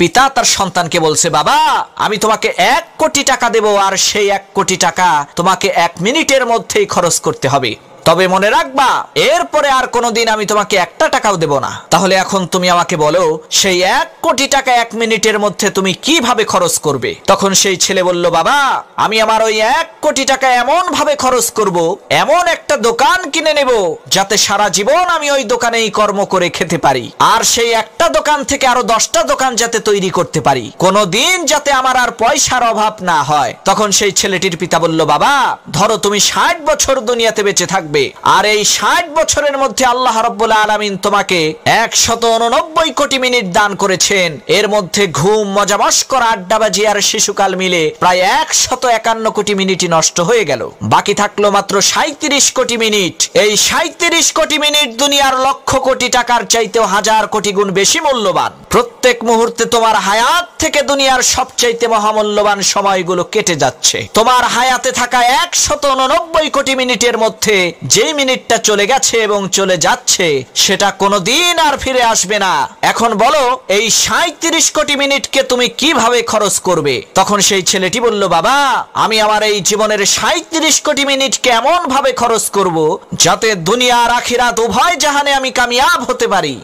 পিতা তার সন্তানকে বলছে, বাবা আমি তোমাকে 1 কোটি টাকা দেব, আর সেই 1 কোটি টাকা তোমাকে 1 মিনিটের মধ্যেই খরচ করতে হবে। তবে মনে রাখবা, এরপরে আর কোনোদিন আমি তোমাকে 1টা টাকাও দেব না। তাহলে এখন তুমি আমাকে বলো, সেই 1 কোটি টাকা 1 মিনিটের মধ্যে তুমি কিভাবে খরচ করবে? তখন সেই ছেলে বলল, বাবা আমি আমার ওই 1 কোটি টাকা এমন ভাবে খরচ করব, এমন একটা দোকান কিনে নেব যাতে সারা জীবন আমি ওই দোকানেই কর্ম করে খেতে পারি, আর সেই একটা দোকান থেকে আরো 10টা দোকান যাতে তৈরি করতে পারি, কোনোদিন যাতে আমার আর পয়সার অভাব না হয়। তখন সেই ছেলেটির পিতা বলল, বাবা ধরো তুমি 60 বছর দুনিয়াতে বেঁচে থাকবে, আর এই 60 বছরের মধ্যে আল্লাহ রাব্বুল আলামিন তোমাকে 189 কোটি মিনিট দান করেছেন। এর মধ্যে ঘুম, মজা মস্কর, আড্ডাবাজি আর শিশুকাল মিলে প্রায় 151 কোটি মিনিটই নষ্ট হয়ে গেল। বাকি থাকলো মাত্র 37 কোটি মিনিট। এই 37 কোটি মিনিট দুনিয়ার লক্ষ কোটি টাকার চাইতেও 1000 কোটি গুণ বেশি মূল্যবান। প্রত্যেক মুহূর্তে তোমার হায়াত থেকে দুনিয়ার সবচাইতে মহামূল্যবান সময়গুলো কেটে যাচ্ছে। তোমার হায়াতে থাকা 189 কোটি মিনিটের মধ্যে যে মিনিটটা চলে গেছে এবং চলে যাচ্ছে, সেটা কোনোদিন আর ফিরে আসবে না। এখন বলো, এই 37 কোটি মিনিটকে তুমি কিভাবে খরচ করবে? তখন সেই ছেলেটি বলল, বাবা আমি আমার এই জীবনের 37 কোটি মিনিটকে এমন ভাবে খরচ করব যাতে দুনিয়া আর আখিরাত উভয় জাহানে আমি কামিয়াব হতে পারি।